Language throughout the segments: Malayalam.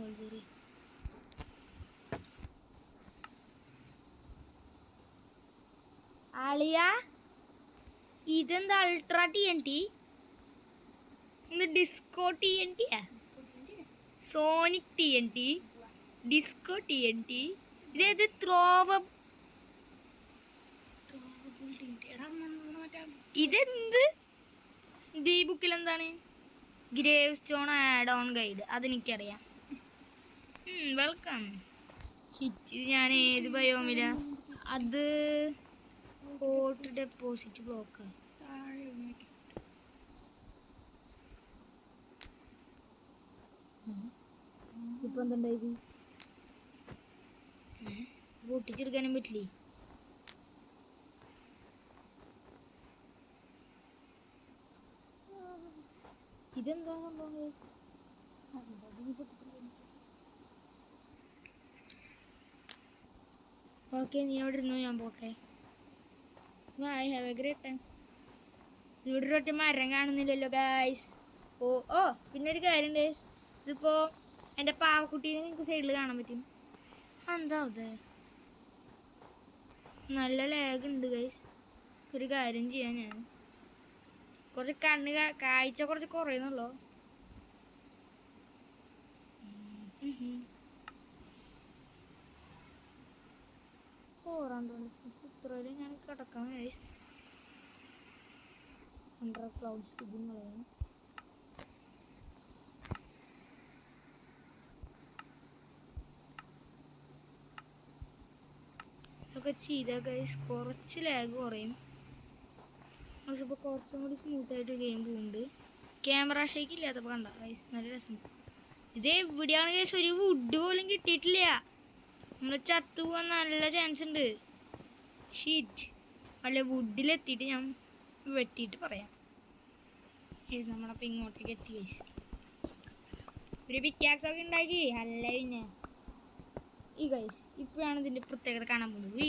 സോൾജറി. ആളിയ ഇതെന്താ അൾട്രാ TNT? ഇത് disco TNT, sonic TNT, disco TNT. ഇതേത് ഇതെന്ത്? ഈ ബുക്കിൽ എന്താണ്? Grave stone add on guide. അതെനിക്കറിയാം. വെൽക്കം. ഷിറ്റ്, ഞാൻ ഏത് ബയോമില? അത് ഹോട്ട് ഡെപ്പോസിറ്റ് ബ്ലോക്ക്. ഇപ്പൊ എന്തുണ്ടായത്? പൊട്ടിച്ചെടുക്കാനും പറ്റില്ലേ? ഇതെന്താ സംഭവം? ഓക്കെ, നീ അവിടെ ഇരുന്നു, ഞാൻ പോട്ടെ. I have A great time. ഇവിടെ ഒറ്റ മരം കാണുന്നില്ലല്ലോ ഗായ്സ്. ഓ പിന്നെ ഒരു കാര്യം ഗായ്സ്, ഇതിപ്പോ എൻ്റെ പാവക്കുട്ടീനെ നിങ്ങൾക്ക് സൈഡിൽ കാണാൻ പറ്റും. എന്താ അത്? നല്ല ലാഗ് ഉണ്ട് ഗൈസ്. ഒരു കാര്യം ചെയ്യാൻ ഞാൻ കുറച്ച് കാഴ്ച കുറച്ച് കുറയുന്നുള്ളൂ. ഇത്രയും ഞാൻ കിടക്കാം ഗൈസ്. അണ്ടർ ക്ലൗഡ്സ് ഇതും ഒക്കെ ചെയ്താൽ ഗൈസ് കുറച്ച് ലാഗ് കുറയും. ഇപ്പോൾ കുറച്ചും കൂടി സ്മൂത്തായിട്ട് ഗെയിം പോകുന്നുണ്ട്. ക്യാമറ ഷേക്ക് ഇല്ലാത്തപ്പോൾ കണ്ട ഗൈസ്, നല്ല രസമുണ്ട്. ഇത് എവിടെയാണ് ഗൈസ്? ഒരു വുഡ് പോലും കിട്ടിയിട്ടില്ല. നമ്മൾ ചത്തുപോകാൻ നല്ല ചാൻസ് ഉണ്ട്. ഷീറ്റ് അല്ല, വുഡിലെത്തിയിട്ട് ഞാൻ വെട്ടിയിട്ട് പറയാം. നമ്മളപ്പോൾ ഇങ്ങോട്ടേക്ക് എത്തി ഗൈസ്. ഒരു പിക്കാക്സ് ഒക്കെ ഉണ്ടാക്കി. അല്ല പിന്നെ ഈ ഗൈസ് ഇപ്പോഴാണ് ഇതിൻ്റെ പ്രത്യേകത കാണാൻ പോകുന്നത്.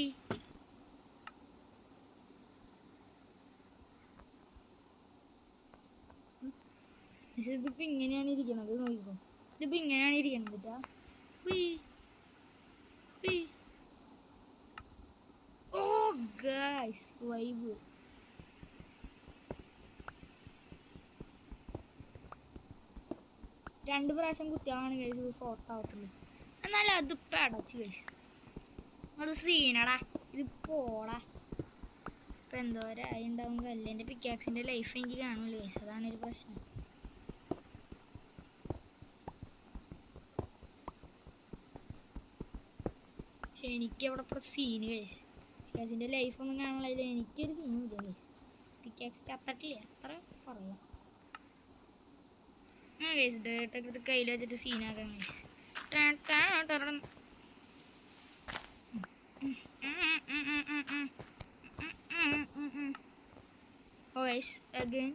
ഇതിപ്പോൾ ഇങ്ങനെയാണ് ഇരിക്കണത്, നോക്കിക്കോ. ഇതിപ്പോൾ ഇങ്ങനെയാണ് ഇരിക്കണത് കേട്ടാ. ഓ ഗൈസ്, വൈബ്. രണ്ട് പ്രാവശ്യം കുത്തിയാളാണ് ഗൈസ് ഇത് സോർട്ട് ആവത്തുള്ളൂ. എന്നാലും അതിപ്പോൾ അടച്ചു ഗൈസ്. അത് സീനടാ, ഇത് പോടാ. ഇപ്പം എന്തോരായി ഉണ്ടാവും കല്ല്. എൻ്റെ പിക്കാക്സിൻ്റെ ലൈഫ് എനിക്ക് കാണുമല്ലോ ഗൈസ്, അതാണൊരു പ്രശ്നം. എനിക്കവിടെ സീന് ഗൈസ്. പിക്കാക്സിൻ്റെ ലൈഫൊന്നും കാണാനില്ല. എനിക്കൊരു സീനും ഇല്ല ഗൈസ്. പിക്കാക്സ് ചത്തട്ടില്ല, അത്ര പറയാം. ഗൈസ് ഡേട്ടൊക്കെ എടുത്ത് കയ്യിൽ വെച്ചിട്ട് സീനാക്കാം ഗൈസ്. ഓ ഗൈസ് അഗൈൻ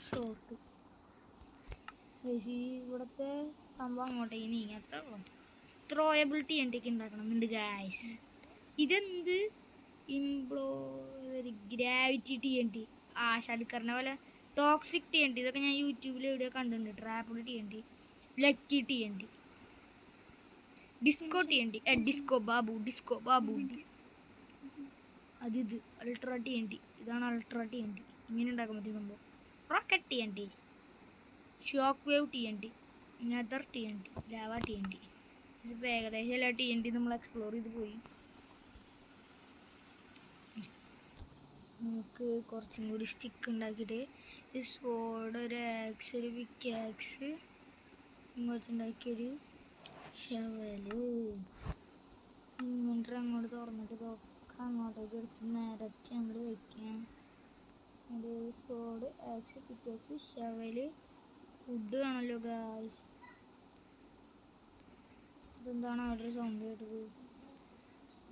ഷോട്ട്. ഗൈസ് ഇവിടുത്തെ സംഭവം അങ്ങോട്ടേക്ക് നീങ്ങത്തുള്ളൂ. ത്രോയബിൾ TNT ഒക്കെ ഉണ്ടാക്കണമെന്നുണ്ട് ഗൈസ്. ഇതെന്ത് ഗ്രാവിറ്റി TNT, ആശാലിക്കറിനെ പോലെ ടോക്സിക് TNT. ഇതൊക്കെ ഞാൻ യൂട്യൂബിൽ എവിടെയോ കണ്ടിട്ടുണ്ട്. ട്രാപ്പിൾ TNT, lucky TNT, disco TNT, disco Babu. ഇത് അൾട്രാ TNT. ഇതാണ് അൾട്രാ TNT. ഇങ്ങനെ ഉണ്ടാക്കാൻ പറ്റിയ സംഭവം. Rocket TNT, shock wave TNT, nether TNT, lava TNT. ഇതിപ്പോൾ ഏകദേശം എല്ലാ TNT നമ്മൾ എക്സ്പ്ലോർ ചെയ്ത് പോയി. നമുക്ക് കുറച്ചും കൂടി സ്റ്റിക്ക് ഉണ്ടാക്കിയിട്ട് ഈ സ്വോർഡ്, ഒരു ആക്സ്, ഒരു പിക്കാക്സ്, ഇങ്ങോട്ടുണ്ടാക്കിയൊരു ഷവല്, ഇൻവെൻറ്റർ അങ്ങോട്ട് തുറന്നിട്ട് ഇതൊക്കെ അങ്ങോട്ടേക്ക് എടുത്ത് നിരത്തി അങ്ങോട്ട് വയ്ക്കാം. ഒരു sword, axe, pickaxe, shovel, food വേണമല്ലോ ഗായ്സ്. ഇതെന്താണ് അവിടെ ഒരു സൗണ്ട് കേട്ടത്?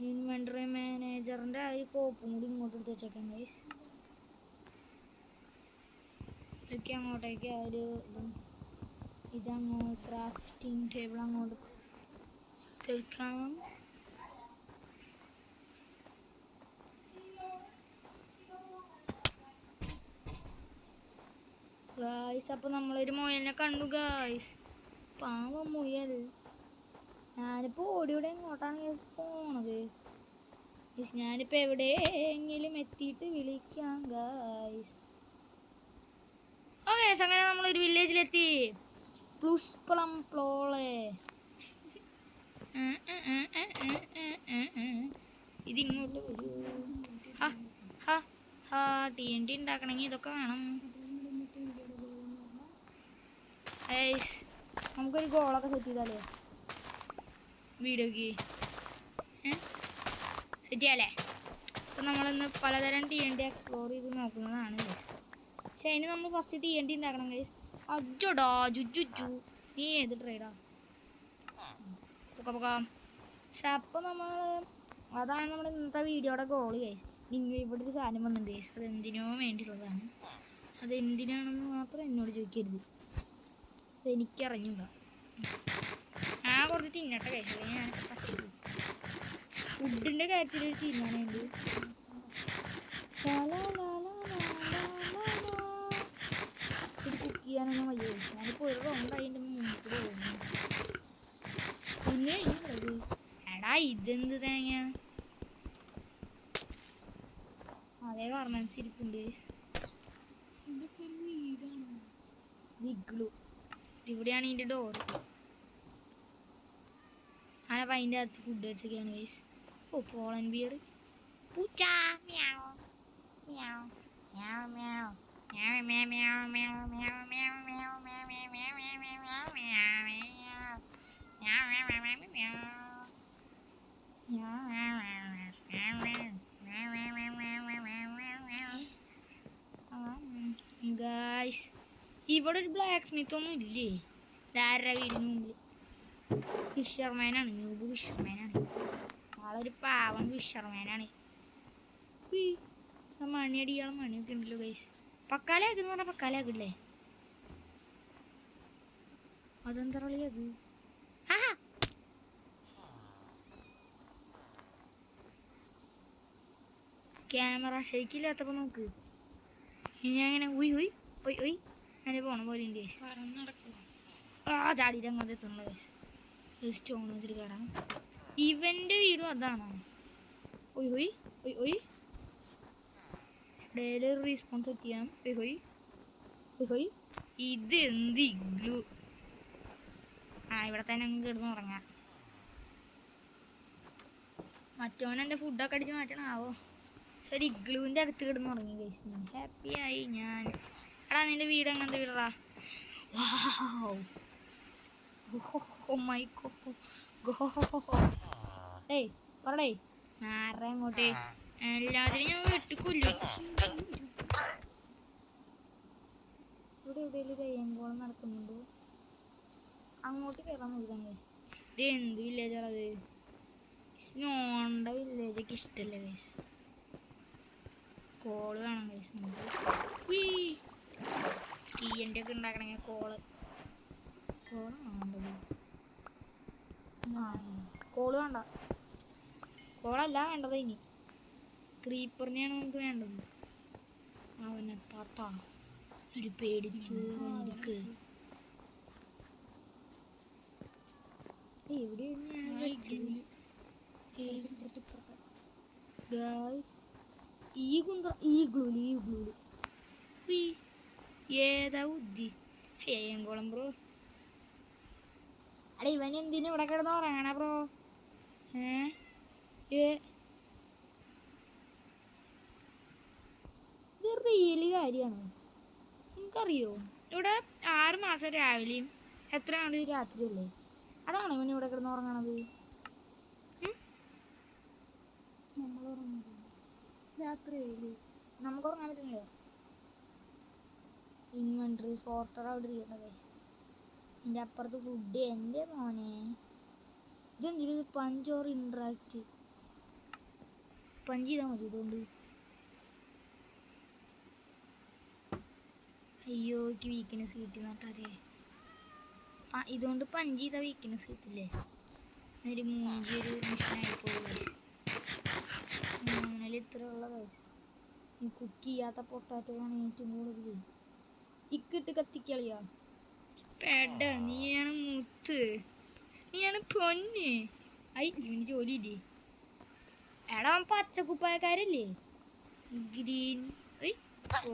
ഇൻവെൻറ്ററി മാനേജറിൻ്റെ ആ ഒരു കോപ്പും കൂടി ഇങ്ങോട്ട് എടുത്ത് വെച്ചേക്കാം ഗൈസ്. ഇതൊക്കെ അങ്ങോട്ടേക്ക് ആ ഒരു ഇതങ്ങോട്ട് ക്രാഫ്റ്റിംഗ് ടേബിൾ അങ്ങോട്ട് എടുക്കാം. ഗായ്സ് അപ്പോൾ നമ്മളൊരു മുയലിനെ കണ്ടു ഗായ്സ്. പാവം മുയൽ. ഞാനിപ്പോൾ ഓടിയോടെ എങ്ങോട്ടാണ് ഗൈസ് പോണത്? ഗൈസ് ഞാനിപ്പോൾ എവിടെയെങ്കിലും എത്തിയിട്ട് വിളിക്കാം ഗൈസ്. ഓ ഗൈസ് അങ്ങനെ നമ്മളൊരു വില്ലേജിലെത്തി. പ്ലുസ്പളം പ്ലോളെ. ഇതിങ്ങോട്ട് വരൂ. TNT ഉണ്ടാക്കണമെങ്കിൽ ഇതൊക്കെ വേണം. നമുക്കൊരു ഗോളൊക്കെ സെറ്റ് ചെയ്താലേ വീഡിയോക്ക് സെറ്റ് ചെയ്യാലേ? അപ്പം നമ്മളിന്ന് പലതരം TNT എക്സ്പ്ലോർ ചെയ്ത് നോക്കുന്നതാണ് ഗൈസ്. പക്ഷെ അതിന് നമ്മൾ ഫസ്റ്റ് TNT ഉണ്ടാക്കണം ഗൈസ്. അജോടാ ജുജുജു, നീ ഏത് ട്രേഡാ? പൊക്കാം. പക്ഷെ അപ്പം നമ്മൾ അതാണ് നമ്മുടെ ഇന്നത്തെ വീഡിയോയുടെ ഗോള് ഗൈസ്. നിങ്ങൾ ഇവിടെ ഒരു സാധനം വന്നിട്ടുണ്ട് ഗൈസ്. അത് എന്തിനോ വേണ്ടിയിട്ടുള്ളതാണ്. അതെന്തിനാണെന്ന് മാത്രം എന്നോട് ചോദിക്കരുത്. അതെനിക്കറിഞ്ഞൂടാ. ഞാൻ കുറച്ച് തിന്നട്ടെ ഗൈസ്, അല്ലെങ്കിൽ ഞാൻ പറ്റില്ല. ഫുഡിൻ്റെ കാര്യത്തിലൊരു തീരുമാനമുണ്ട്. ഇത് കുക്ക് ചെയ്യാനൊന്നും വയ്യ. ഞാനിപ്പോൾ ഒരു റൗണ്ടായി എൻ്റെ മുന്നിൽ പോകുന്നു. പിന്നെ എടാ ഇതെന്ത് തേങ്ങ? അതേ പറഞ്ഞിരിപ്പുണ്ട്. ഇഗ്ലു ഇവിടെയാണ് ഇതിൻ്റെ ഡോറ്. ആണപ്പം അതിൻ്റെ അകത്ത് ഫുഡ് വെച്ചൊക്കെയാണ് ഗൈസ്. ഓ പോളൻ ബിയർ. പൂച്ച മ്യാവ് മ്യാവ് മ്യാവ് മ്യാവ് മ്യാവ് മ്യാവ് മ്യാവ് മ്യാവ് മ്യാവ് മ്യാവ് മ്യാവ് മ്യാവ് ഗായ്സ്, ഇവിടെ ഒരു ബ്ലാക്ക് സ്മിത്ത് ഒന്നും ഇല്ലേ? ആരുടെ വീടിന് മുമ്പിൽ ഫിഷർമാനാണ്. ന്യൂബ് ഫിഷർമാനാണ്. ആളൊരു പാവം ഫിഷർമാനാണ്. മണിയടിയാളും മണിയൊക്കെ ഉണ്ടല്ലോ ഗൈസ്. പക്കാലാക്കെന്ന് പറഞ്ഞാൽ പക്കാലാക്കില്ലേ? അതെന്താ കളി അത്? ക്യാമറ ഷെയ്ക്കില്ലാത്തപ്പോൾ നോക്ക്. ഇനി അങ്ങനെ ഉയ് ഉയ് ഒയ് ഒയ് അങ്ങനെ പോണ പോലെ ഉണ്ട് ഗൈസ്. ചാടിയിട്ട് അങ്ങോട്ട് എത്തുള്ള ഗൈസ്. സ്റ്റോൺ വെച്ചിട്ട് കയറാം. ഇവൻ്റെ വീടും അതാണോ? ഒയ് ഒയ് ഒയ് ഒയ് ഡെയിലി ഒരു റീസ്പോൺസ് സെറ്റ് ചെയ്യാം. ഒയ് ഒയ് ഒയ് ഒയ് ഇത് എന്ത് ഇഗ്ലു? ഇവിടെ തന്നെ അങ്ങ് കിടന്ന് ഉറങ്ങാം. മറ്റവൻ എൻ്റെ ഫുഡൊക്കെ അടിച്ച് മാറ്റണാവോ? ശരി, ഇഗ്ലുവിൻ്റെ അകത്ത് കിടന്ന് ഉറങ്ങി ഗൈസ്. ഹാപ്പിയായി ഞാൻ. എടാ നിൻ്റെ വീട് എങ്ങനത്തെ വീടാ? ഡേയ് പറടേ ആരുടെ അങ്ങോട്ടേ എല്ലാത്തിനും ഞാൻ വെട്ടിക്കൊല്ലും. ഇവിടെ എവിടെയെങ്കിലും ഒരു അയ്യങ്കോളം നടക്കുന്നുണ്ട്. അങ്ങോട്ട് കയറാൻ നോക്കിയതാണ് ഗൈസ്. ഇത് എന്ത് വില്ലേജാണ് അത്? സ്നോണ്ട വില്ലേജൊക്കെ ഇഷ്ടമല്ലേ ഗൈസ്? കോള് വേണം ഗൈസ്. TNT ഒക്കെ ഉണ്ടാക്കണമെങ്കിൽ കോള് കോള് വേണ്ട. കോളല്ല വേണ്ടത്, ഇനി ക്രീപ്പറിനെയാണ് നമുക്ക് വേണ്ടത്. അവനെ പാത്താ ഒരു പേടിച്ചു. എവിടെയാണ് ഞാൻ വെച്ചത് ഗൈസ്? ഈ ഗ്ലൂല് ഏതാ ബുദ്ധി? ഏങ്കോളം ബ്രോ. അടേ ഇവൻ എന്തിനും ഇവിടെ കിടന്ന് പറയണ ബ്രോ? ഇത് റിയല് കാര്യമാണ്. നിങ്ങൾക്കറിയോ ഇവിടെ 6 മാസം രാവിലെയും എത്രയാണ് രാത്രിയല്ലേ? അതാണ് ഇവൻ ഇവിടെ കിടന്ന് ഉറങ്ങണത്. നമ്മൾ ഉറങ്ങുന്നത് രാത്രി നമുക്ക് ഉറങ്ങാൻ പറ്റുന്നില്ല. ഇൻവെൻട്രി സോർട്ടർ അവിടെ ഇരിക്കട്ടെ. എൻ്റെ അപ്പുറത്ത് ഫുഡ്. എൻ്റെ മോനെ ഇതെന്ത് പഞ്ച് ഓർ ഇൻട്രാക്റ്റ്? പഞ്ച് ചെയ്താൽ മതി ഇതുകൊണ്ട്. അയ്യോ എനിക്ക് വീക്ക്നെസ് കിട്ടി നട്ടാരേ. ഇതുകൊണ്ട് പഞ്ച് ചെയ്താൽ വീക്ക്നെസ് കിട്ടില്ലേ? ഒരു മൂഞ്ചൊരു മിഷനായിപ്പോയി. അങ്ങനെ ഇത്രയുള്ള വയസ്സ്. ഈ കുക്ക് ചെയ്യാത്ത പൊട്ടാറ്റോ ആണ് ഏറ്റവും കൂടുതൽ. സ്റ്റിക്ക് ഇട്ട് കത്തിക്കളിയാ. പെട നീയാണ് മുത്ത്, നീയാണ് പൊന്ന്. ഐ ഇവന് ജോലിയില്ലേ? എടാ അവൻ പച്ചക്കുപ്പായക്കാരല്ലേ? ഗ്രീൻ.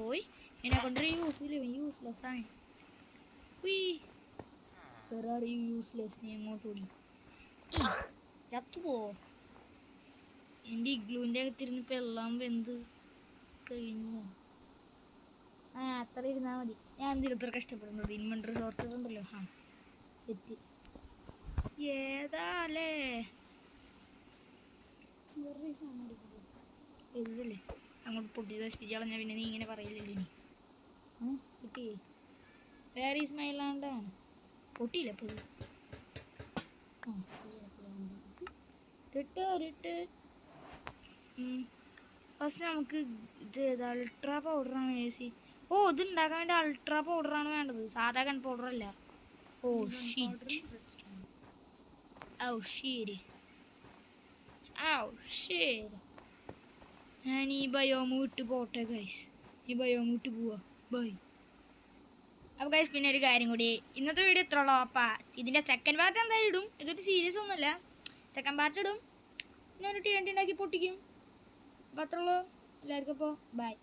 ഓയ് എന്നെ കൊണ്ടൊരു യൂസില്ല, യൂസ്ലെസ് ആണ്. യൂസ്ലെസ്. നീ എങ്ങോട്ട് ഓടി? ചത്തുപോ. എൻ്റെ ഇഗ്ലൂൻ്റെ അകത്തിരുന്ന് ഇപ്പം എല്ലാം വെന്ത് കഴിഞ്ഞു. അത്ര ഇരുന്നാൽ മതി. ഞാൻ എന്തിനും ഇത്ര കഷ്ടപ്പെടുന്നത്? ഇൻവെൻട്രി സോർട്ടർ ഉണ്ടല്ലോ. സെറ്റ് ഏതാല്ലേ ഇതല്ലേ അങ്ങോട്ട് പൊട്ടി നശിപ്പിച്ച് കളഞ്ഞാൽ പിന്നെ നീ ഇങ്ങനെ പറയില്ലല്ലോ ഇനി. കിട്ടി വേറെ ഇസ്മയിലാണ്ടാണ് പൊട്ടിയില്ല ഇപ്പോൾ. ഫസ്റ്റ് നമുക്ക് ഇത് അൾട്രാ പൗഡറാണ് ഇത് ഉണ്ടാക്കാൻ വേണ്ടി അൾട്രാ പൗഡറാണ് വേണ്ടത്, സാധാ ഗൺ പൗഡർ അല്ല. ഷിറ്റ്. ഞാൻ ഈ ബയോമ് വിട്ട് പോട്ടെ ഗൈസ്, ഈ ബയോമ് വിട്ട് പോവാ. ബൈ. അപ്പോൾ ഗൈസ് പിന്നെ ഒരു കാര്യം കൂടി, ഇന്നത്തെ വീഡിയോ ഇത്ര ഉള്ളൂ. അപ്പം ഇതിൻ്റെ സെക്കൻഡ് പാർട്ട് എന്തായാലും ഇടും. ഇതൊരു സീരിയസ് ഒന്നുമല്ല, സെക്കൻഡ് പാർട്ട് ഇടും. പിന്നെ ഒരു TNT ഉണ്ടാക്കി പൊട്ടിക്കും. അപ്പോൾ അത്ര ഉള്ളൂ. എല്ലാവർക്കും അപ്പോൾ ബൈ.